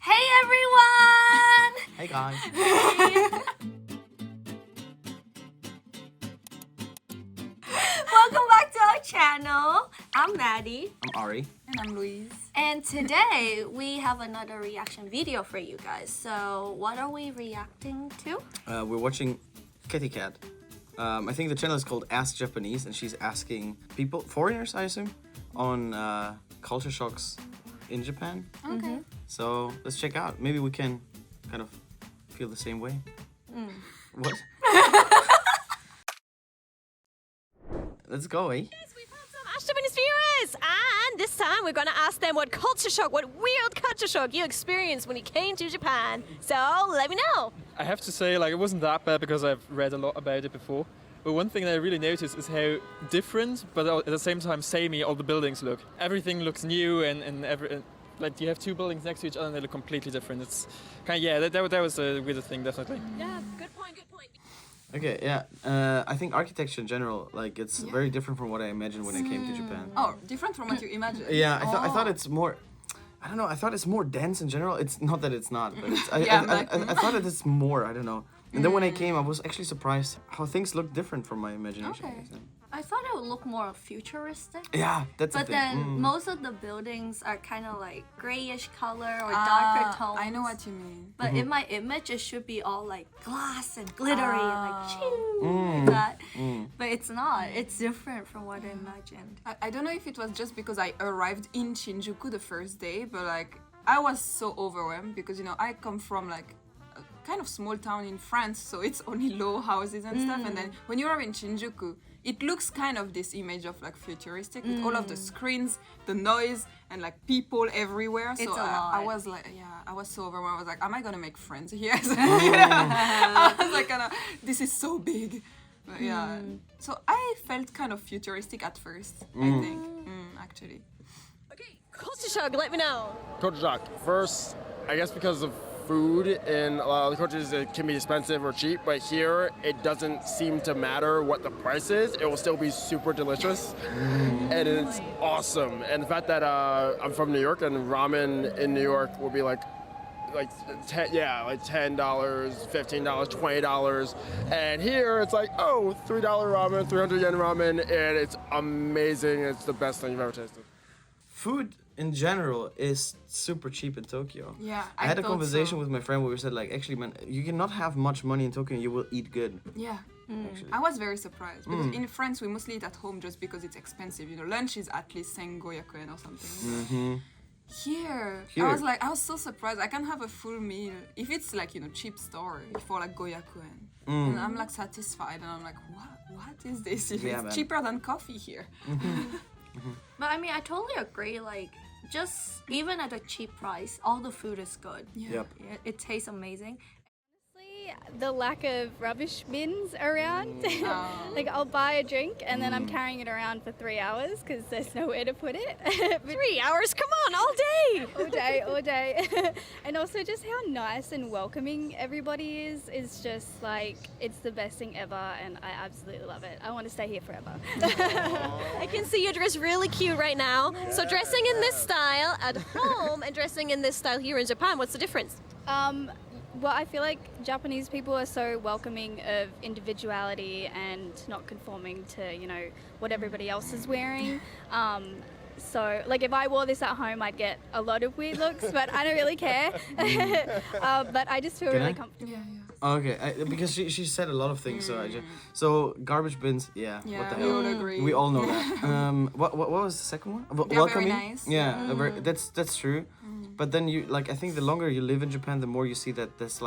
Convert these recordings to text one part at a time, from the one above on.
Hey everyone! Hey guys. Welcome back to our channel. I'm Maddie. I'm Ari. And I'm Louise. And today we have another reaction video for you guys. So what are we reacting to? We're watching Kitty Cat. I think the channel is called Ask Japanese, and she's asking people, foreigners I assume, on culture shocks in Japan. Okay. So let's check out. Maybe we can kind of feel the same way. What? Let's go, eh? Yes, we found some Ask Japanese viewers, and this time we're going to ask them what weird culture shock you experienced when you came to Japan. So let me know. I have to say, it wasn't that bad because I've read a lot about it before. But one thing that I really noticed is how different, but at the same time samey, all the buildings look. Everything looks new, and you have two buildings next to each other and they look completely different. It's kind of, that was a weird thing, definitely. Yeah, good point, good point. Okay, yeah. I think architecture in general, it's very different from what I imagined when I came to Japan. Oh, different from what you imagined. Yeah, I thought it's more. I don't know. I thought it's more dense in general. It's not that it's not, but it's, I thought that it's more. I don't know. And then when I came, I was actually surprised how things look different from my imagination. Okay. I thought it would look more futuristic. Yeah, that's the But thing. then most of the buildings are kind of like grayish color or darker tones. I know what you mean. But in my image, it should be all like glass and glittery and like ching, like that. But it's not. It's different from what I imagined. I don't know if it was just because I arrived in Shinjuku the first day, but I was so overwhelmed because I come from a kind of small town in France, so it's only low houses and stuff. And then when you are in Shinjuku, it looks kind of this image of futuristic with all of the screens, the noise, and people everywhere. It's So a lot. I was I was so overwhelmed. I was like, am I gonna make friends here? I was like, this is so big. But yeah. So I felt kind of futuristic at first, I think, actually. Okay, culture shock, let me know. Culture shock. First, I guess because of food in a lot of the countries, it can be expensive or cheap, but here it doesn't seem to matter what the price is. It will still be super delicious, and it's awesome. And the fact that I'm from New York, and ramen in New York will be $10, $15, $20, and here it's $3 ramen, 300 yen ramen, and it's amazing. It's the best thing you've ever tasted. Food in general is super cheap in Tokyo. Yeah, I had a thought conversation so. with my friend where we said actually, man, you cannot have much money in Tokyo and you will eat good. Yeah. Actually. I was very surprised because in France we mostly eat at home just because it's expensive. Lunch is at least 500 yen or something. Here, I was so surprised. I can have a full meal if it's cheap store for 500 yen. And I'm satisfied, and I'm what is this? Yeah, It's cheaper than coffee here. But I mean, I totally agree. Just even at a cheap price, all the food is good. Yep. It tastes amazing. The lack of rubbish bins around. I'll buy a drink and then I'm carrying it around for 3 hours because there's nowhere to put it. 3 hours, come on, all day. all day. And also just how nice and welcoming everybody is just it's the best thing ever, and I absolutely love it. I want to stay here forever. I can see you dressed really cute right now. So dressing in this style at home and dressing in this style here in Japan, what's the difference? Well, I feel like Japanese people are so welcoming of individuality and not conforming to, what everybody else is wearing. So, if I wore this at home, I'd get a lot of weird looks, but I don't really care. But I just feel really comfortable. Yeah. Okay, because she said a lot of things, so garbage bins, what the we hell? all agree. We all know that. What was the second one? They're Welcoming? very nice. Yeah, that's true. But then I think the longer you live in Japan, the more you see that there's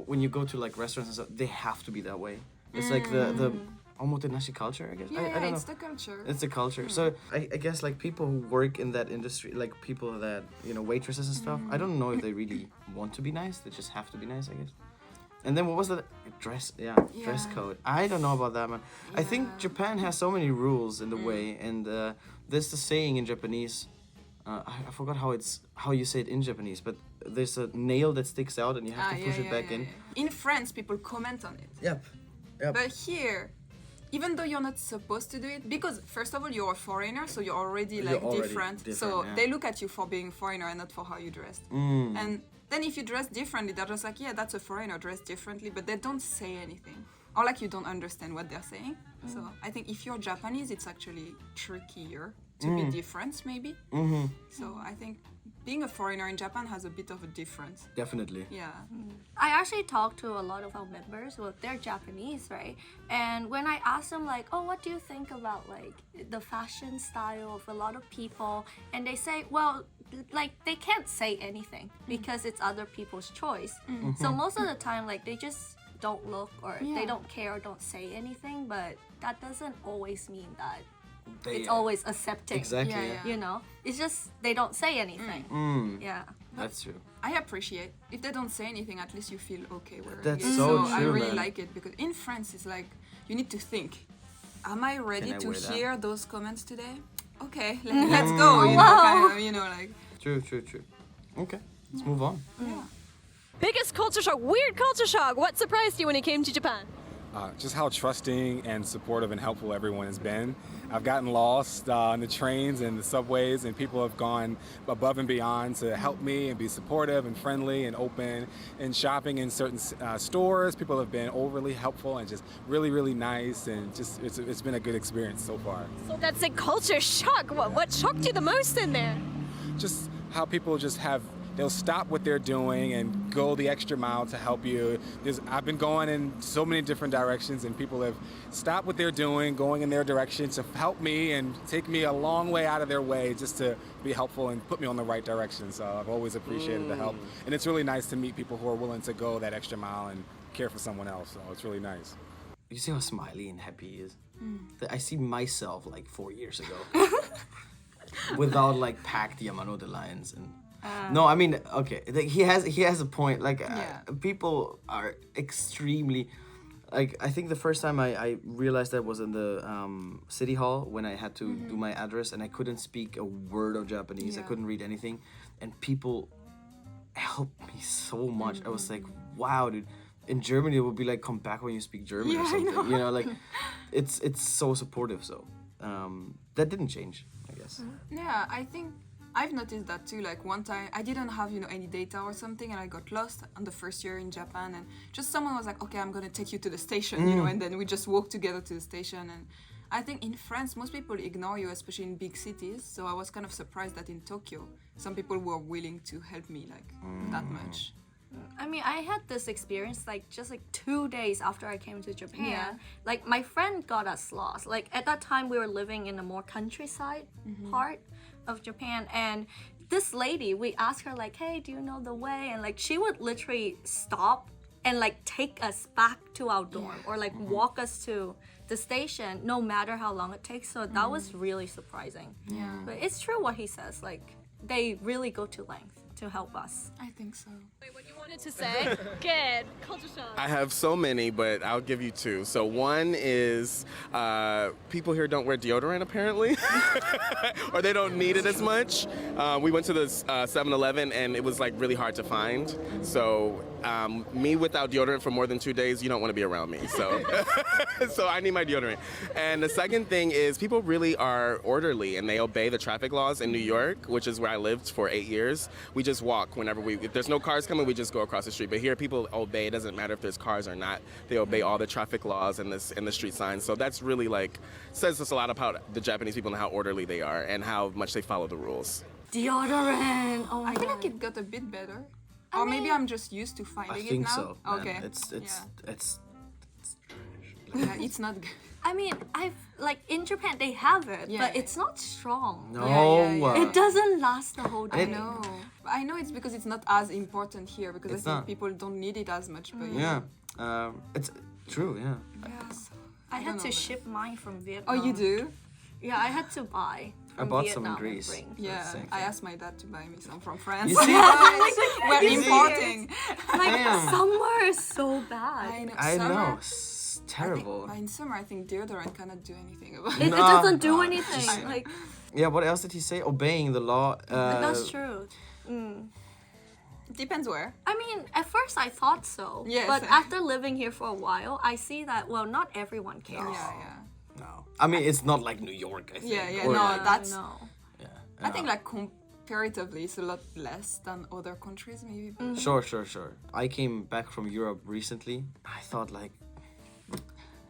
when you go to restaurants and stuff, they have to be that way. It's the omotenashi culture, I guess. Yeah, I don't know. it's the culture. It's the culture. So I guess people who work in that industry, people that waitresses and stuff, I don't know if they really want to be nice. They just have to be nice, I guess. And then what was the dress? Yeah, dress code. I don't know about that, man. I think Japan has so many rules in the way, and there's the saying in Japanese. I forgot how you say it in Japanese, but there's a nail that sticks out and you have to push it back in. In France, people comment on it. Yep. But here, even though you're not supposed to do it, because first of all you're a foreigner, so you're already like different. So yeah. they look at you for being a foreigner and not for how you dressed. And then if you dress differently, they're just like, yeah, that's a foreigner dressed differently, but they don't say anything, or like you don't understand what they're saying. So I think if you're Japanese, it's actually trickier to be different, maybe. So I think being a foreigner in Japan has a bit of a difference. Definitely. Yeah. I actually talk to a lot of our members. Well, they're Japanese, right? And when I ask them like, oh, what do you think about like the fashion style of a lot of people? And they say, well, like they can't say anything because it's other people's choice. So most of the time, like they just don't look or they don't care or don't say anything. But that doesn't always mean that it's always accepting. Exactly. Yeah. You know, it's just they don't say anything. Yeah. That's true. I appreciate if they don't say anything, at least you feel okay wearing That's it. so I true, really man. like it because in France it's like you need to think, am I ready Can I to wear that? hear those comments today? Okay, let's go. You know, kind of, you know, like True. Okay, let's move on. Biggest culture shock, weird culture shock. What surprised you when you came to Japan? Just how trusting and supportive and helpful everyone has been. I've gotten lost on the trains and the subways, and people have gone above and beyond to help me and be supportive and friendly and open. And shopping in certain stores, people have been overly helpful and just really, really nice, and just it's been a good experience so far. So that's a culture shock. What shocked you the most in there? Just how people just they'll stop what they're doing and go the extra mile to help you. I've been going in so many different directions, and people have stopped what they're doing, going in their direction to help me and take me a long way out of their way just to be helpful and put me on the right direction. So I've always appreciated the help. And it's really nice to meet people who are willing to go that extra mile and care for someone else. So it's really nice. You see how smiley and happy he is? I see myself like 4 years ago. Without like packed Yamano Lions and no, I mean, okay, he has a point. Like people are extremely, like I think the first time I realized that was in the city hall when I had to do my address and I couldn't speak a word of Japanese. I couldn't read anything, and people helped me so much. I was like, wow, dude. In Germany, it would be like, come back when you speak German or something. You know, like it's so supportive. So that didn't change, I guess. yeah, I think I've noticed that too. Like one time I didn't have, you know, any data or something, and I got lost on the first year in Japan, and just someone was like, okay, I'm gonna take you to the station, you know, and then we just walked together to the station. And I think in France most people ignore you, especially in big cities, so I was kind of surprised that in Tokyo some people were willing to help me like that much. I mean, I had this experience like just like 2 days after I came to Japan. Yeah. Like my friend got us lost. Like at that time we were living in a more countryside part of Japan, and this lady, we asked her like, hey, do you know the way? And like she would literally stop and like take us back to our dorm or like walk us to the station no matter how long it takes. So that was really surprising. Yeah. But it's true what he says, like they really go to length to help us. I think so. Wait, what you wanted to say? Good. Culture shock. I have so many, but I'll give you two. So one is people here don't wear deodorant apparently, or they don't need it as much. We went to the 7-Eleven and it was like really hard to find. So me without deodorant for more than 2 days, you don't want to be around me. So, so I need my deodorant. And the second thing is people really are orderly and they obey the traffic laws in New York, which is where I lived for 8 years. We just walk whenever if there's no cars coming, we just go across the street. But here people obey. It doesn't matter if there's cars or not. They obey all the traffic laws and the street signs. So that's really like says us a lot about the Japanese people and how orderly they are and how much they follow the rules. Deodorant. Oh my I feel god. like it got a bit better. Or maybe I'm just used to finding I it think now. so. Man. Okay. It's Yeah, it's not good. I mean, I've like in Japan they have it, Yeah. but it's not strong. no. Yeah. It doesn't last the whole day. I know. I know it's because it's not as important here because It's I think not. people don't need it as much. But Yeah, it's true. Yeah. Yes. I had don't to know, but- ship mine from Vietnam. Oh, you do? Yeah, I had to buy. I From bought some in Vietnam and Greece. bring. Yeah. Same I thing. asked my dad to buy me some from France. You see? We're You see? importing. Like Damn. summer is so bad. I know. I summer, know. It's terrible. In summer, I think deodorant cannot do anything about It, it. it Nah, doesn't do nah, anything. just- Like Yeah. What else did he say? Obeying the law. that's true. Depends where. I mean, at first I thought so. Yes. But after living here for a while, I see that, well, not everyone cares. Yeah. No. I mean, it's not like New York, I think. Yeah. Or No, like- that's. No. Yeah. I think like comparatively, it's a lot less than other countries, maybe. Sure. I came back from Europe recently. I thought like,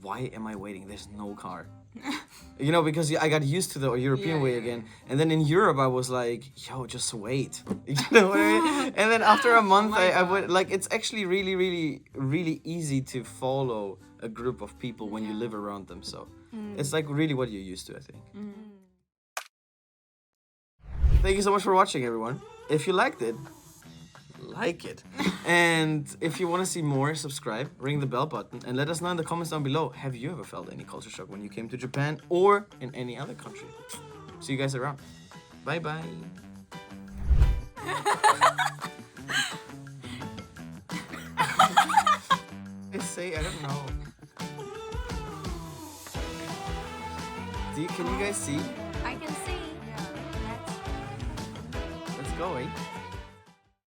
why am I waiting? There's no car. You know, because I got used to the European way again. And then in Europe, I was like, yo, just wait. You know what I mean? And then after a month, I would, like, it's actually really, really, really easy to follow a group of people when you live around them. So it's like really what you're used to, I think. Thank you so much for watching, everyone. If you liked it, like it. And if you want to see more, subscribe, ring the bell button, and let us know in the comments down below. Have you ever felt any culture shock when you came to Japan or in any other country? See you guys around. Bye bye. I don't know. Can you guys see? I can see. Let's go, eh?